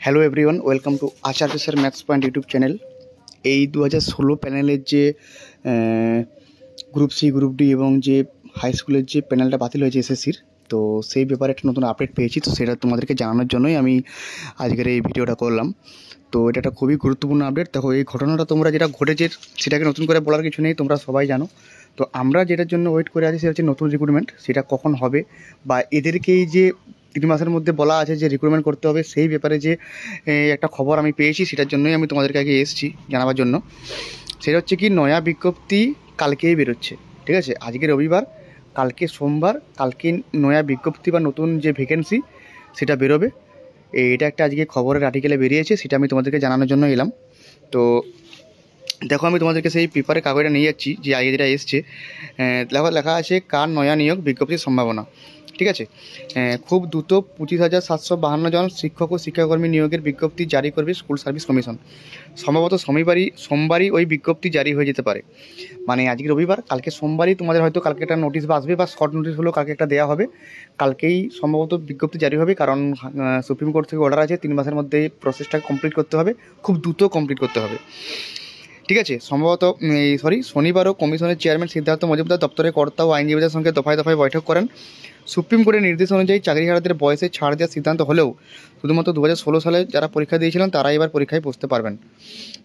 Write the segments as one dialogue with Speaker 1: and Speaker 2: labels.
Speaker 1: Hello everyone, welcome to Acharya sir maths point YouTube channel. এই 2016 প্যানেলের যে group C, group D এবং যে হাই স্কুলের যে প্যানেলটা বাতিল হয়েছে এসএসসির, তো সেই ব্যাপারে একটা নতুন আপডেট পেয়েছি। তো সেটা তোমাদেরকে জানানোর জন্যই আমি আজকের এই ভিডিওটা করলাম। তো এটা একটা খুবই গুরুত্বপূর্ণ আপডেট। দেখো, এই ঘটনাটা তোমরা যেটা ঘটেছে সেটাকে নতুন করে বলার কিছু নেই, তোমরা সবাই জানো। তো আমরা যেটার জন্য ওয়েট করে আছি সেটা হচ্ছে নতুন রিক্রুটমেন্ট। সেটা কখন হবে বা এদেরকেই যে 3 মাসের মধ্যে বলা আছে যে রিক্রুটমেন্ট করতে হবে, সেই ব্যাপারে যে একটা খবর আমি পেয়েছি, সেটার জন্যই আমি তোমাদেরকে আগে এসেছি জানাবার জন্য। সেটা হচ্ছে কি, নয়া বিজ্ঞপ্তি কালকেই বেরোচ্ছে। ঠিক আছে, আজকে রবিবার, কালকে সোমবার, কালকে নয়া বিজ্ঞপ্তি বা নতুন যে ভ্যাকেন্সি সেটা বেরোবে। এটা একটা আজকে খবরের আর্টিকেলে বেরিয়েছে, সেটা আমি তোমাদেরকে জানানোর জন্য এলাম। তো দেখো, আমি তোমাদেরকে সেই পেপারে কাগজটা নিয়ে যাচ্ছি যে আগে যেটা এসছে। দেখো, লেখা আছে কার নয়া নিয়োগ বিজ্ঞপ্তির সম্ভাবনা। ঠিক আছে, খুব দ্রুত 25,752 জন শিক্ষক ও শিক্ষাকর্মী নিয়োগের বিজ্ঞপ্তি জারি করবে স্কুল সার্ভিস কমিশন। সম্ভবত সোমবারই ওই বিজ্ঞপ্তি জারি হয়ে যেতে পারে। মানে আজকে রবিবার, কালকে সোমবারই তোমাদের হয়তো কালকে একটা নোটিশ বা আসবে, বা শর্ট নোটিশ হলেও কালকে একটা দেওয়া হবে। কালকেই সম্ভবত বিজ্ঞপ্তি জারি হবে, কারণ সুপ্রিম কোর্ট থেকে অর্ডার আছে 3 মাসের মধ্যে প্রসেসটাকে কমপ্লিট করতে হবে, খুব দ্রুত কমপ্লিট করতে হবে। ঠিক আছে, সম্ভবত শনিবারও কমিশনের চেয়ারম্যান সিদ্ধার্থ মজুমদার দপ্তরের কর্তা ও আইনজীবীদের সঙ্গে দফায় দফায় বৈঠক করেন। সুপ্রিম কোর্টের নির্দেশ অনুযায়ী চাকরিহারাদের বয়সে ছাড় দেওয়ার সিদ্ধান্ত হলেও শুধুমাত্র 2016 সালে যারা পরীক্ষা দিয়েছিলেন তারাই এবার পরীক্ষায় বসতে পারবেন।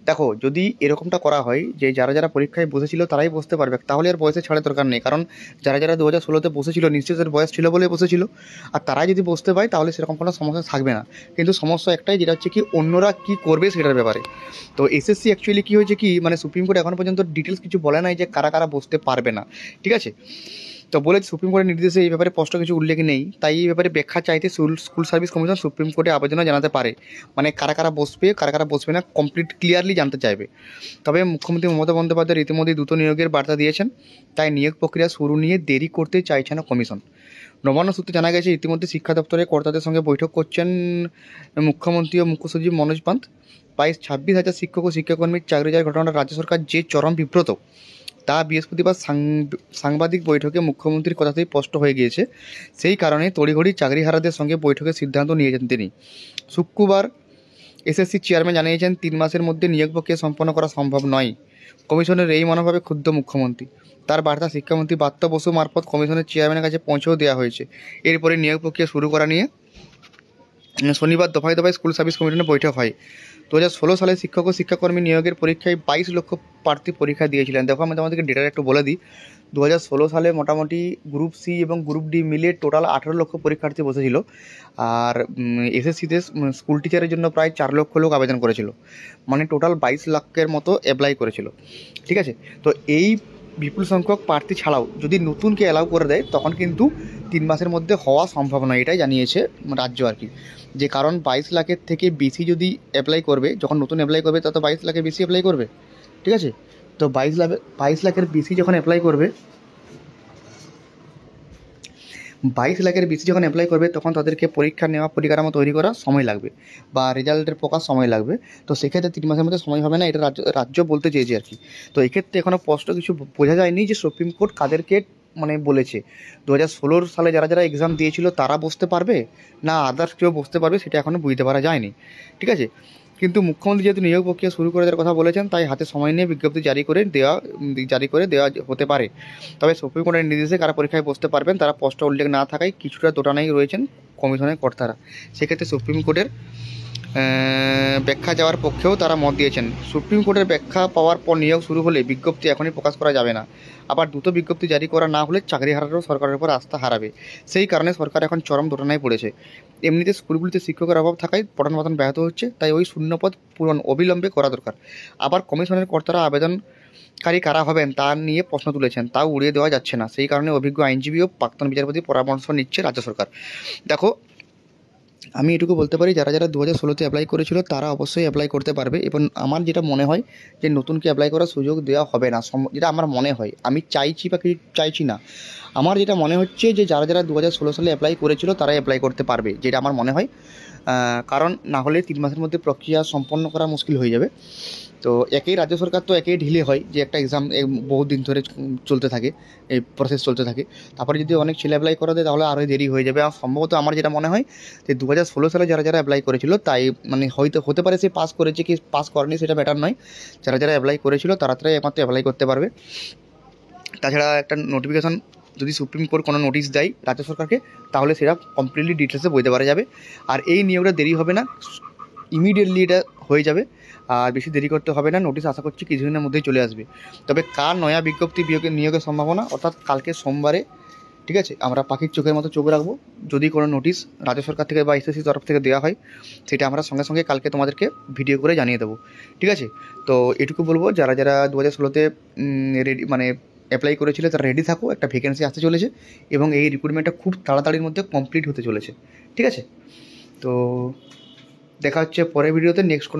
Speaker 1: দেখো, যদি এরকমটা করা হয় যে যারা যারা পরীক্ষায় বসেছিল তারাই বসতে পারবে, তাহলে আর বয়সে ছাড়ের দরকার নেই। কারণ যারা যারা 2016-তে বসেছিল নিশ্চয়ই বয়স ছিল বলে বসেছিল, আর তারাই যদি বসতে পায় তাহলে সেরকম কোনো সমস্যা থাকবে না। কিন্তু সমস্যা একটাই, যেটা হচ্ছে কি অন্যরা কী করবে সেটার ব্যাপারে। তো এসএসসি অ্যাকচুয়ালি কী হয়েছে কি, মানে সুপ্রিম কোর্ট এখনও পর্যন্ত ডিটেলস কিছু বলে নাই যে কারা কারা বসতে পারবে না। ঠিক আছে, তো বলে সুপ্রিম কোর্টের নির্দেশে এই ব্যাপারে স্পষ্ট কিছু উল্লেখ নেই, তাই এই ব্যাপারে ব্যাখ্যা চাইতে স্কুল সার্ভিস কমিশন সুপ্রিম কোর্টে আবেদনও জানাতে পারে। মানে কারা কারা বসবে, কারা কারা বসবে না, কমপ্লিট ক্লিয়ারলি জানতে চাইবে। তবে মুখ্যমন্ত্রী মমতা বন্দ্যোপাধ্যায় ইতিমধ্যেই দ্রুত নিয়োগের বার্তা দিয়েছেন, তাই নিয়োগ প্রক্রিয়া শুরু নিয়ে দেরি করতে চাইছে না কমিশন। নবান্ন সূত্রে জানা গেছে, ইতিমধ্যে শিক্ষা দপ্তরের কর্তাদের সঙ্গে বৈঠক করছেন মুখ্যমন্ত্রী ও মুখ্য সচিব মনোজ পান্ত। 26,000 শিক্ষক ও শিক্ষাকর্মীর চাকরি যাওয়ার ঘটনাটা রাজ্য সরকার যে চরম বিব্রত, তা বৃহস্পতিবার সাংবাদিক বৈঠকে মুখ্যমন্ত্রীর কথাতেই স্পষ্ট হয়ে গিয়েছে। সেই কারণে তড়িঘড়ি চাকরিহারাদের সঙ্গে বৈঠকের সিদ্ধান্ত নিয়েছেন তিনি। শুক্রবার এসএসসি চেয়ারম্যান জানিয়েছেন 3 মাসের মধ্যে নিয়োগ প্রক্রিয়া সম্পন্ন করা সম্ভব নয়। কমিশনের এই মনোভাবে ক্ষুব্ধ মুখ্যমন্ত্রী। তার বার্তা শিক্ষামন্ত্রী ব্রাত্য বসু মারফত কমিশনের চেয়ারম্যানের কাছে পৌঁছেও দেওয়া হয়েছে। এরপরে নিয়োগ প্রক্রিয়া শুরু করা নিয়ে শনিবার দফায় দফায় স্কুল সার্ভিস কমিশনের বৈঠক হয়। 2016 সালে শিক্ষক ও শিক্ষাকর্মী নিয়োগের পরীক্ষায় 22 লক্ষ প্রার্থী পরীক্ষা দিয়েছিলেন। দেখো, আমি তোমাদেরকে ডেটা একটু বলে দিই। 2016 সালে মোটামুটি গ্রুপ সি এবং গ্রুপ ডি মিলে টোটাল 18 লক্ষ পরীক্ষার্থী বসেছিল। আর এসএসসিতে স্কুল টিচারের জন্য প্রায় 4 লক্ষ লোক আবেদন করেছিল। মানে টোটাল 22 লাখের মতো অ্যাপ্লাই করেছিল। ঠিক আছে, তো এই বিপুল সংখ্যক প্রার্থী ছাড়াও যদি নতুনকে অ্যালাউ করে দেয়, তখন কিন্তু 3 মাসের মধ্যে হওয়া সম্ভব নয়, এটাই জানিয়েছে রাজ্য আর কি। যে কারণ 22 লাখের থেকে বেশি যদি অ্যাপ্লাই করবে, যখন নতুন অ্যাপ্লাই করবে তত 22 লাখের বেশি অ্যাপ্লাই করবে। ঠিক আছে, তো 22 লাখের বেশি যখন অ্যাপ্লাই করবে, 22 লাখের বেশি যখন অ্যাপ্লাই করবে, তখন তাদেরকে পরীক্ষা নেওয়া, পরিকাঠামো তৈরি করা সময় লাগবে, বা রেজাল্টের প্রকাশ সময় লাগবে। তো সেক্ষেত্রে 3 মাসের মধ্যে সময় হবে না, এটা রাজ্য বলতে চেয়েছে আর কি। তো এক্ষেত্রে এখনও স্পষ্ট কিছু বোঝা যায়নি যে সুপ্রিম কোর্ট কাদেরকে মানে বলেছে। 2016 সালে যারা যারা এক্সাম দিয়েছিল তারা বসতে পারবে না আদার্স কেউ বসতে পারবে, সেটা এখনও বুঝতে পারা যায়নি। ঠিক আছে, কিন্তু মুখ্যমন্ত্রী যেহেতু নিয়োগ প্রক্রিয়া শুরু করে দেওয়ার কথা বলেছেন, তাই হাতে সময় নিয়ে বিজ্ঞপ্তি জারি করে দেওয়া হতে পারে। তবে সুপ্রিম কোর্টের নির্দেশে কারা পরীক্ষায় বসতে পারবেন তারা স্পষ্ট উল্লেখ না থাকায় কিছুটা দোটানাই রয়েছেন কমিশনের কর্তারা। সেক্ষেত্রে সুপ্রিম কোর্টের ব্যাখ্যা যাওয়ার পক্ষেও তারা মত দিয়েছেন। সুপ্রিম কোর্টের ব্যাখ্যা পাওয়ার পর নিয়োগ শুরু হলে বিজ্ঞপ্তি এখনই প্রকাশ করা যাবে না। আবার দ্রুত বিজ্ঞপ্তি জারি করা না হলে চাকরিহারারাও সরকারের উপর আস্থা হারাবে। সেই কারণে সরকার এখন চরম দোটানায় পড়েছে। এমনিতে স্কুলগুলিতে শিক্ষকের অভাব থাকায় পঠন পাঠন ব্যাহত হচ্ছে, তাই ওই শূন্যপদ পূরণ অবিলম্বে করা দরকার। আবার কমিশনের কর্তারা আবেদনকারী কারা হবেন তা নিয়ে প্রশ্ন তুলেছেন, তাও উড়িয়ে দেওয়া যাচ্ছে না। সেই কারণে অভিজ্ঞ আইনজীবী ও প্রাক্তন বিচারপতির পরামর্শ নিচ্ছে রাজ্য সরকার। দেখো, আমি এটুকু বলতে পারি, যারা যারা 2016-তে অ্যাপ্লাই করেছিল তারা অবশ্যই অ্যাপ্লাই করতে পারবে। এবং আমার যেটা মনে হয় যে নতুনকে অ্যাপ্লাই করার সুযোগ দেওয়া হবে না, যেটা আমার মনে হয়। আমি চাইছি বা কিছু চাইছি না, আমার যেটা মনে হচ্ছে যে যারা যারা 2016 সালে অ্যাপ্লাই করেছিল তারাই অ্যাপ্লাই করতে পারবে, যেটা আমার মনে হয়। কারণ না হলে 3 মাসের মধ্যে প্রক্রিয়া সম্পন্ন করা মুশকিল হয়ে যাবে। তো একেই রাজ্য সরকার তো একেই ঢিলে হয় যে একটা এক্সাম বহু দিন ধরে চলতে থাকে, এই প্রসেস চলতে থাকে। তারপরে যদি অনেক ছেলে অ্যাপ্লাই করে দেয় তাহলে আরও দেরি হয়ে যাবে। আর সম্ভবত আমার যেটা মনে হয় যে 2016 সালে যারা অ্যাপ্লাই করেছিল তাই মানে হয়তো হতে পারে সে পাস করেছে কি পাস করেনি সেটা ম্যাটার নয়, যারা অ্যাপ্লাই করেছিল তারাই একমাত্র অ্যাপ্লাই করতে পারবে। তাছাড়া একটা নোটিফিকেশান যদি সুপ্রিম কোর্ট কোনো নোটিশ দেয় রাজ্য সরকারকে তাহলে সেটা কমপ্লিটলি ডিটেলসে বলতে পারা যাবে। আর এই নিয়োগটা দেরি হবে না, ইমিডিয়েটলি এটা হয়ে যাবে, আর বেশি দেরি করতে হবে না। নোটিশ আশা করছি কিছুদিনের মধ্যেই চলে আসবে। তবে কার নয়া বিজ্ঞপ্তি নিয়োগের সম্ভাবনা অর্থাৎ কালকে সোমবারে, ঠিক আছে, আমরা পাখির চোখের মতো চোখ রাখবো। যদি কোনো নোটিশ রাজ্য সরকার থেকে বা এসএসসি তরফ থেকে দেওয়া হয় সেটা আমরা সঙ্গে সঙ্গে কালকে তোমাদেরকে ভিডিও করে জানিয়ে দেবো, ঠিক আছে। তো এটুকু বলবো, যারা 2016-তে রেডি মানে অ্যাপ্লাই করেছিল তারা রেডি থাকো, একটা ভ্যাকেন্সি আসতে চলেছে এবং এই রিক্রুটমেন্টটা খুব তাড়াতাড়ির মধ্যে কমপ্লিট হতে চলেছে, ঠিক আছে। তো দেখা হচ্ছে পরের ভিডিওতে নেক্সট কোনো